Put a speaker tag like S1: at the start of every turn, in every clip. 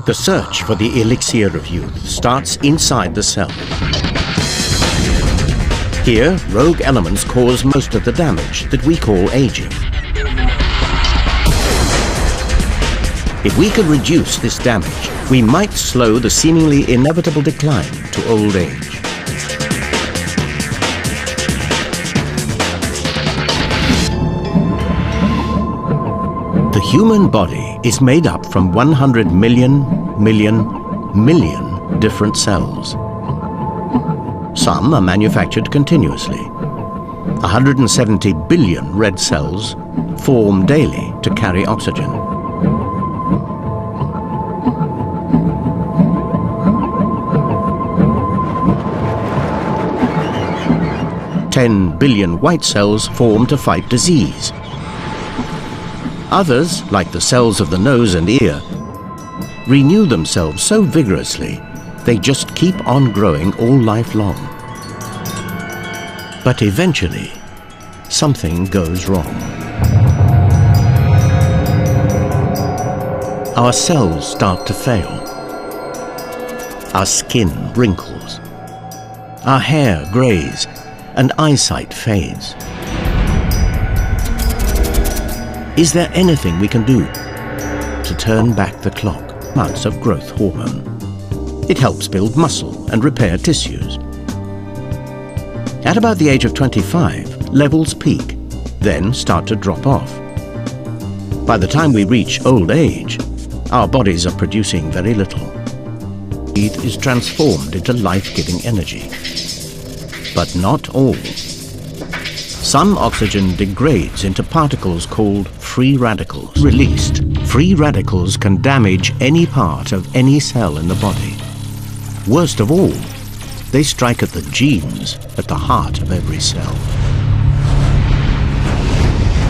S1: The search for the elixir of youth starts inside the cell. Here, rogue elements cause most of the damage that we call aging. If we could reduce this damage, we might slow the seemingly inevitable decline to old age. The human body is made up from 100 million different cells. Some are manufactured continuously. 170 billion red cells form daily to carry oxygen. $10 billion white cells form to fight disease. Others, like the cells of the nose and ear, renew themselves so vigorously they just keep on growing all life long. But eventually, something goes wrong. Our cells start to fail. Our skin wrinkles. Our hair grays, and eyesight fades. Is there anything we can do to turn back the clock? Amounts of growth hormone. It helps build muscle and repair tissues. At about the age of 25, levels peak, then start to drop off. By the time we reach old age, our bodies are producing very little. Heat is transformed into life-giving energy. But not all. Some oxygen degrades into particles called free radicals. Released, free radicals can damage any part of any cell in the body. Worst of all, they strike at the genes at the heart of every cell.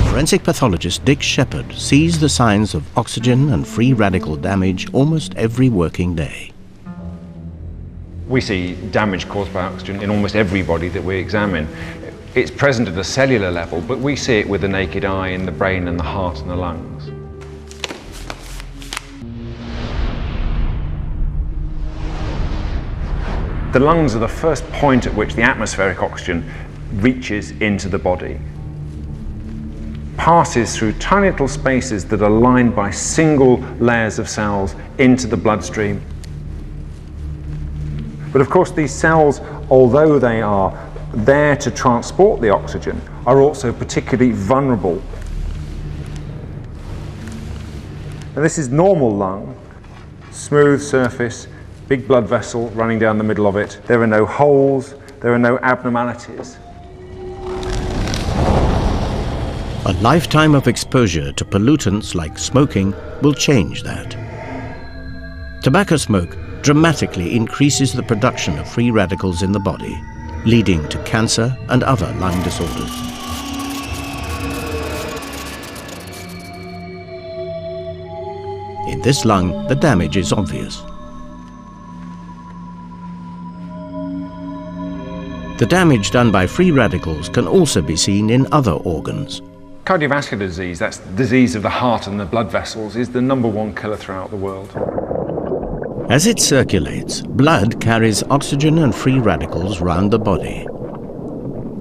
S1: Forensic pathologist Dick Shepherd sees the signs of oxygen and free radical damage almost every working day.
S2: We see damage caused by oxygen in almost every body that we examine. It's present at a cellular level, but we see it with the naked eye in the brain and the heart and the lungs. The lungs are the first point at which the atmospheric oxygen reaches into the body. Passes through tiny little spaces that are lined by single layers of cells into the bloodstream. But of course these cells, although they are there to transport the oxygen, are also particularly vulnerable. And this is normal lung, smooth surface, big blood vessel running down the middle of it. There are no holes, there are no abnormalities.
S1: A lifetime of exposure to pollutants like smoking will change that. Tobacco smoke dramatically increases the production of free radicals in the body, leading to cancer and other lung disorders. In this lung, the damage is obvious. The damage done by free radicals can also be seen in other organs.
S2: Cardiovascular disease, that's the disease of the heart and the blood vessels, is the #1 killer throughout the world.
S1: As it circulates, blood carries oxygen and free radicals round the body.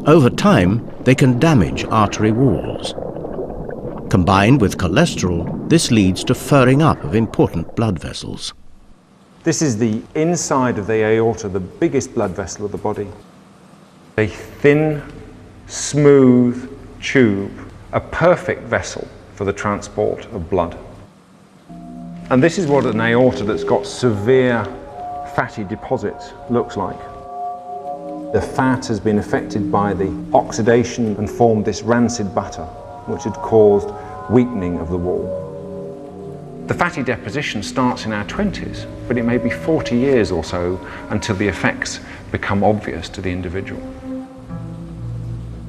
S1: Over time, they can damage artery walls. Combined with cholesterol, this leads to furring up of important blood vessels.
S2: This is the inside of the aorta, the biggest blood vessel of the body. A thin, smooth tube, a perfect vessel for the transport of blood. And this is what an aorta that's got severe fatty deposits looks like. The fat has been affected by the oxidation and formed this rancid butter, which had caused weakening of the wall. The fatty deposition starts in our 20s, but it may be 40 years or so until the effects become obvious to the individual.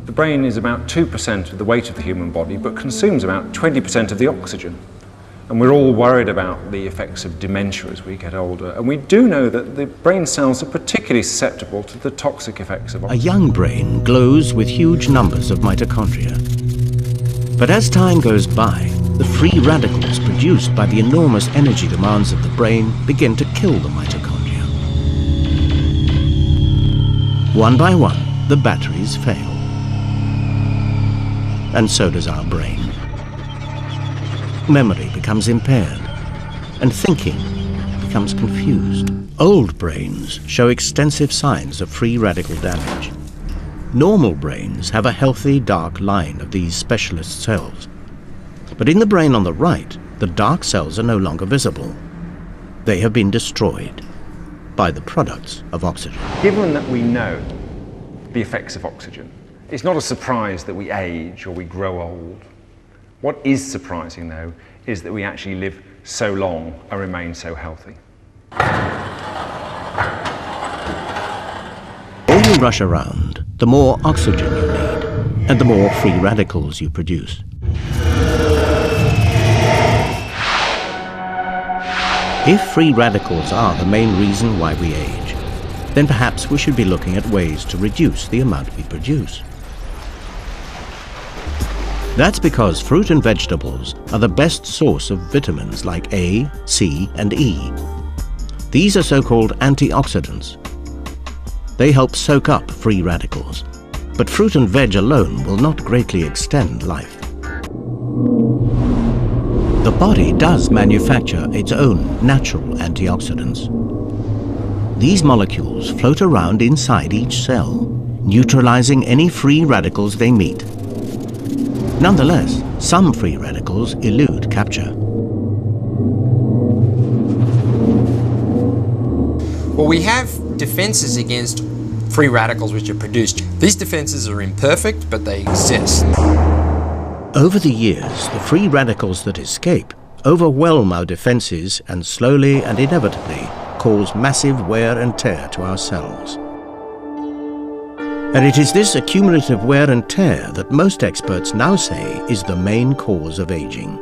S2: The brain is about 2% of the weight of the human body, but consumes about 20% of the oxygen. And we're all worried about the effects of dementia as we get older. And we do know that the brain cells are particularly susceptible to the toxic effects of oxygen.
S1: A young brain glows with huge numbers of mitochondria. But as time goes by, the free radicals produced by the enormous energy demands of the brain begin to kill the mitochondria. One by one, the batteries fail. And so does our brain. Memory becomes impaired, and thinking becomes confused. Old brains show extensive signs of free radical damage. Normal brains have a healthy dark line of these specialist cells. But in the brain on the right, the dark cells are no longer visible. They have been destroyed by the products of oxygen.
S2: Given that we know the effects of oxygen, it's not a surprise that we age or we grow old. What is surprising, though, is that we actually live so long and remain so healthy.
S1: The more you rush around, the more oxygen you need, and the more free radicals you produce. If free radicals are the main reason why we age, then perhaps we should be looking at ways to reduce the amount we produce. That's because fruit and vegetables are the best source of vitamins like A, C, and E. These are so-called antioxidants. They help soak up free radicals, but fruit and veg alone will not greatly extend life. The body does manufacture its own natural antioxidants. These molecules float around inside each cell, neutralizing any free radicals they meet. Nonetheless, some free radicals elude capture.
S3: Well, we have defenses against free radicals which are produced. These defenses are imperfect, but they exist.
S1: Over the years, the free radicals that escape overwhelm our defenses and slowly and inevitably cause massive wear and tear to our cells. And it is this accumulative wear and tear that most experts now say is the main cause of aging.